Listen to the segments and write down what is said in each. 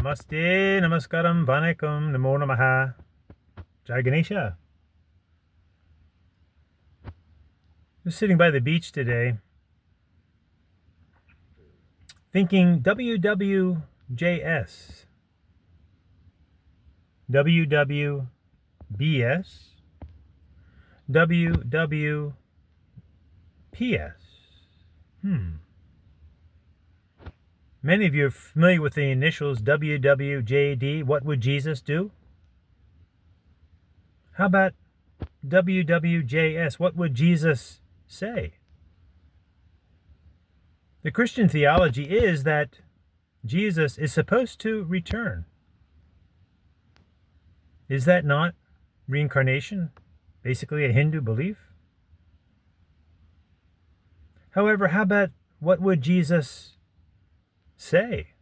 Namaste, Namaskaram, Vanakkam, Namo Namaha, Jai Ganesha. Just sitting by the beach today, thinking Wwjs, Wwbs, Wwps. Many of you are familiar with the initials WWJD. What would Jesus do? How about Wwjs? What would Jesus say? The Christian theology is that Jesus is supposed to return. Is that not reincarnation? Basically a Hindu belief? However, how about what would Jesus say?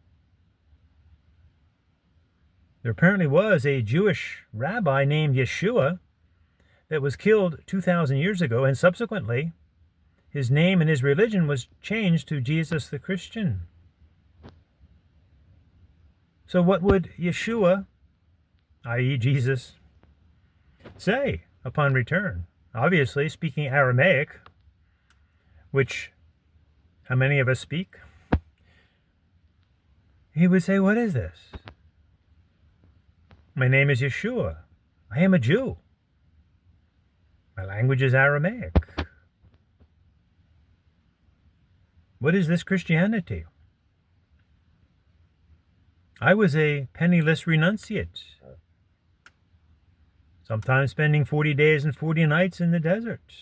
There apparently was a Jewish rabbi named Yeshua that was killed 2,000 years ago, and subsequently his name and his religion was changed to Jesus the Christian. So what would Yeshua, i.e. Jesus, say upon return? Obviously speaking Aramaic, which how many of us speak? He would say, what is this? My name is Yeshua. I am a Jew. My language is Aramaic. What is this Christianity? I was a penniless renunciate, sometimes spending 40 days and 40 nights in the desert.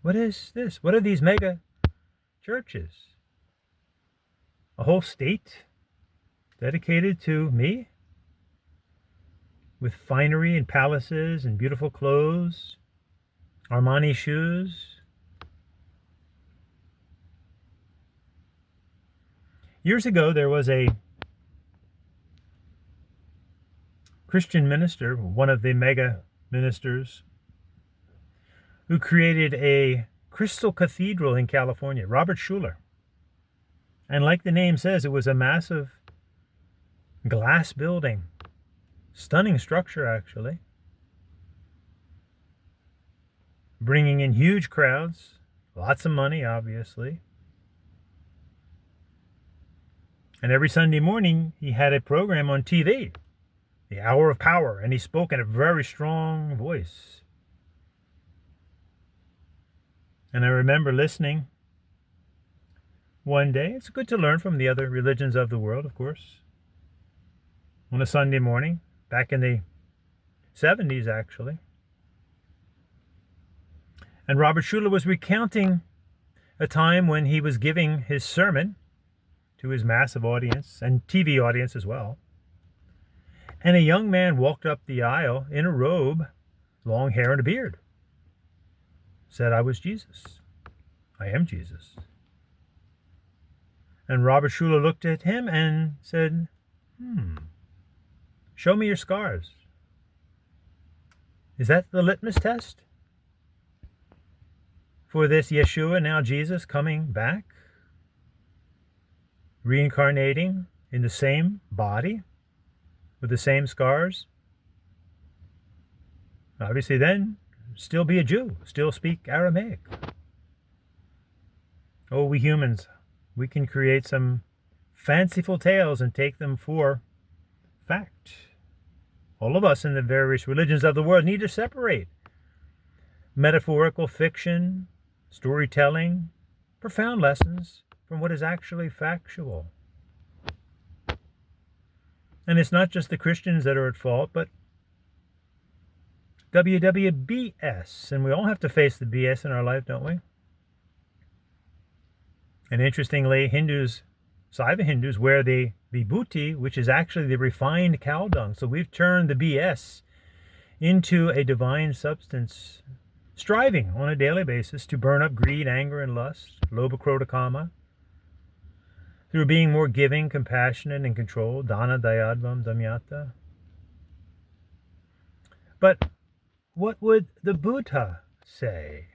What is this? What are these mega churches? A whole state dedicated to me? With finery and palaces and beautiful clothes, Armani shoes. Years ago, there was a Christian minister, one of the mega ministers, who created a crystal cathedral in California, Robert Schuller. And like the name says, it was a massive glass building. Stunning structure, actually. Bringing in huge crowds. Lots of money, obviously. And every Sunday morning, he had a program on TV, The Hour of Power, and he spoke in a very strong voice. And I remember listening one day. It's good to learn from the other religions of the world, of course. On a Sunday morning, back in the 70s, actually. And Robert Schuller was recounting a time when he was giving his sermon to his massive audience and TV audience as well. And a young man walked up the aisle in a robe, long hair and a beard. Said, I was Jesus. I am Jesus. And Robert Schuller looked at him and said, show me your scars. Is that the litmus test for this Yeshua, now Jesus, coming back? Reincarnating in the same body with the same scars? Obviously then, still be a Jew, still speak Aramaic. Oh, we humans, we can create some fanciful tales and take them for fact. All of us in the various religions of the world need to separate metaphorical fiction, storytelling, profound lessons from what is actually factual. And it's not just the Christians that are at fault, but Wwbs. And we all have to face the BS in our life, don't we? And interestingly, Hindus, Saiva Hindus, wear the vibhuti, which is actually the refined cow dung. So we've turned the BS into a divine substance, striving on a daily basis to burn up greed, anger, and lust, lobha, krodha, kama, through being more giving, compassionate, and controlled, dana, dayadvam, damyata. But what would the Buddha say?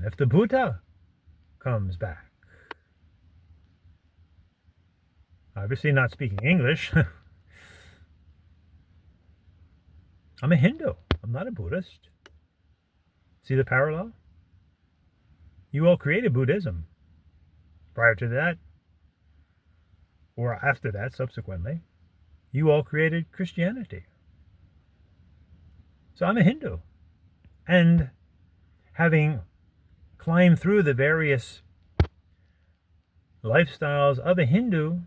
If the Buddha comes back? Obviously not speaking English. I'm a Hindu. I'm not a Buddhist. See the parallel? You all created Buddhism. Prior to that, or after that, subsequently, you all created Christianity. So I'm a Hindu. And having climbed through the various lifestyles of a Hindu,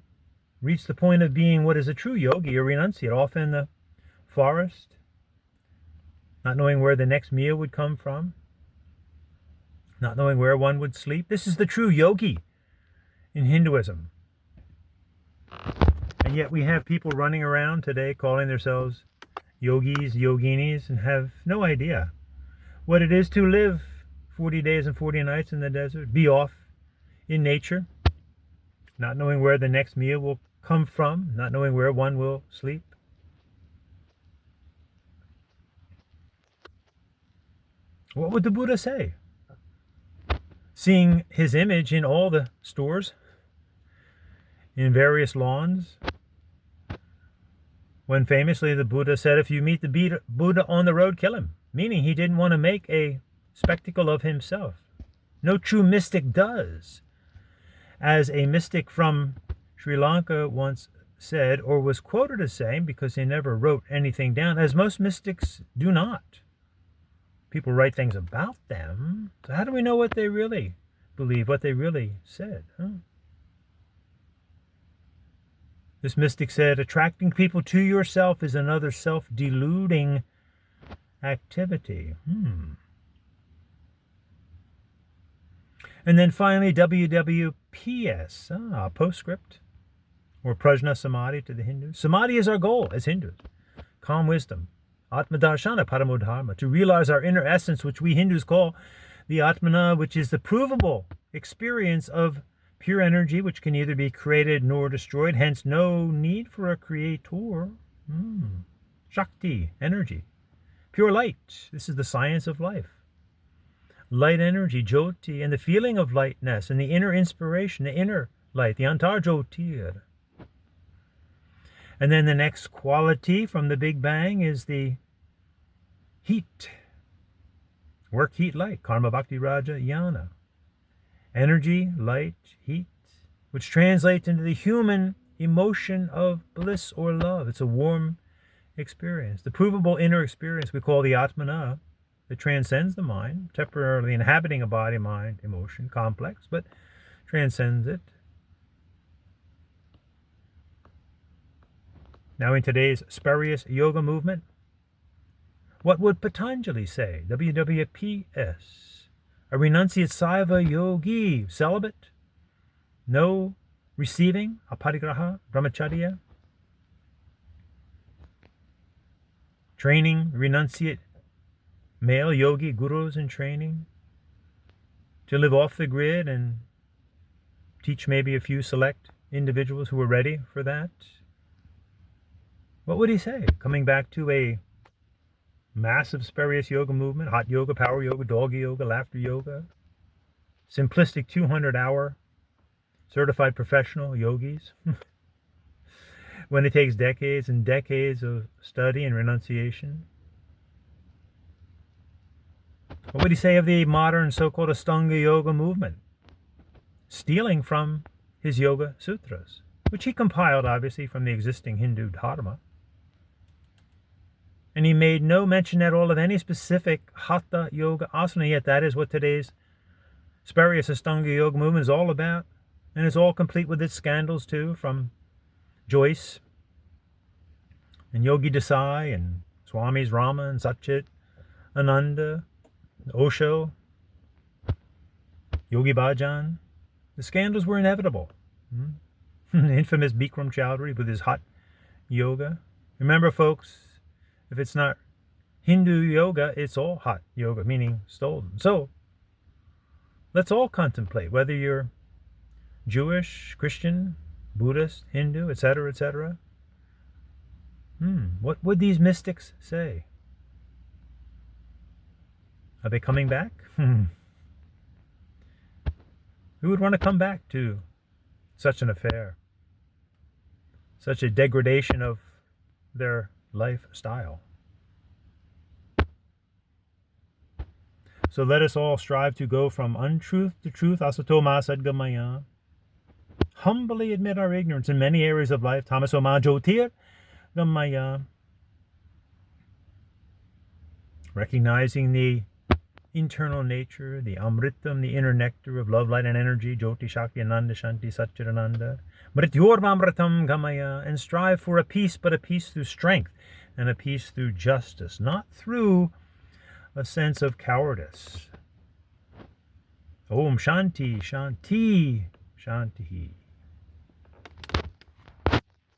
reached the point of being what is a true yogi, a renunciate, off in the forest, not knowing where the next meal would come from, not knowing where one would sleep. This is the true yogi in Hinduism. And yet we have people running around today calling themselves yogis, yoginis, and have no idea what it is to live 40 days and 40 nights in the desert, be off in nature, not knowing where the next meal will come from, not knowing where one will sleep. What would the Buddha say? Seeing his image in all the stores, in various lawns, when famously the Buddha said, if you meet the Buddha on the road, kill him. Meaning he didn't want to make a spectacle of himself. No true mystic does. As a mystic from Sri Lanka once said, or was quoted as saying, because he never wrote anything down, as most mystics do not. People write things about them. So how do we know what they really believe, what they really said? This mystic said, attracting people to yourself is another self-deluding activity. And then finally, Wwps, postscript, or Prajna Samadhi to the Hindus. Samadhi is our goal as Hindus. Calm wisdom. Atmadarshana paramodharma, to realize our inner essence, which we Hindus call the Atmana, which is the provable experience of pure energy, which can neither be created nor destroyed, hence no need for a creator. Shakti, energy. Pure light, this is the science of life. Light energy, jyoti, and the feeling of lightness, and the inner inspiration, the inner light, the antar jyotir. And then the next quality from the Big Bang is the heat. Work, heat, light. Karma, bhakti, raja, jnana. Energy, light, heat, which translates into the human emotion of bliss or love. It's a warm experience. The provable inner experience we call the Atmana, that transcends the mind, temporarily inhabiting a body, mind, emotion, complex, but transcends it. Now in today's spurious yoga movement, what would Patanjali say? Wwps. A renunciate Saiva yogi, celibate, no receiving, aparigraha, brahmacharya, training, renunciate male yogi, gurus in training, to live off the grid and teach maybe a few select individuals who are ready for that. What would he say? Coming back to a massive spurious yoga movement, hot yoga, power yoga, doggy yoga, laughter yoga, simplistic 200-hour certified professional yogis, when it takes decades and decades of study and renunciation. What would he say of the modern so-called Ashtanga yoga movement? Stealing from his Yoga Sutras, which he compiled obviously from the existing Hindu Dharma. And he made no mention at all of any specific Hatha Yoga asana, yet that is what today's spurious Ashtanga yoga movement is all about. And it's all complete with its scandals too, from Joyce and Yogi Desai and Swamis Rama and Satchit Ananda, Osho, Yogi Bhajan. The scandals were inevitable. The infamous Bikram Chowdhury with his hot yoga. Remember, folks, if it's not Hindu yoga, it's all hot yoga, meaning stolen. So, let's all contemplate whether you're Jewish, Christian, Buddhist, Hindu, etc., etc. What would these mystics say? Are they coming back? Who would want to come back to such an affair? such a degradation of their lifestyle. So let us all strive to go from untruth to truth, asato ma sadgamaya. Humbly admit our ignorance in many areas of life, tamaso ma jyotir gamaya. Recognizing the internal nature, the amritam, the inner nectar of love, light, and energy, jyoti, shakti, ananda, shanti, satchirananda. Mrityormamritam gamaya. And strive for a peace, but a peace through strength, and a peace through justice, not through a sense of cowardice. Om Shanti, Shanti, Shanti.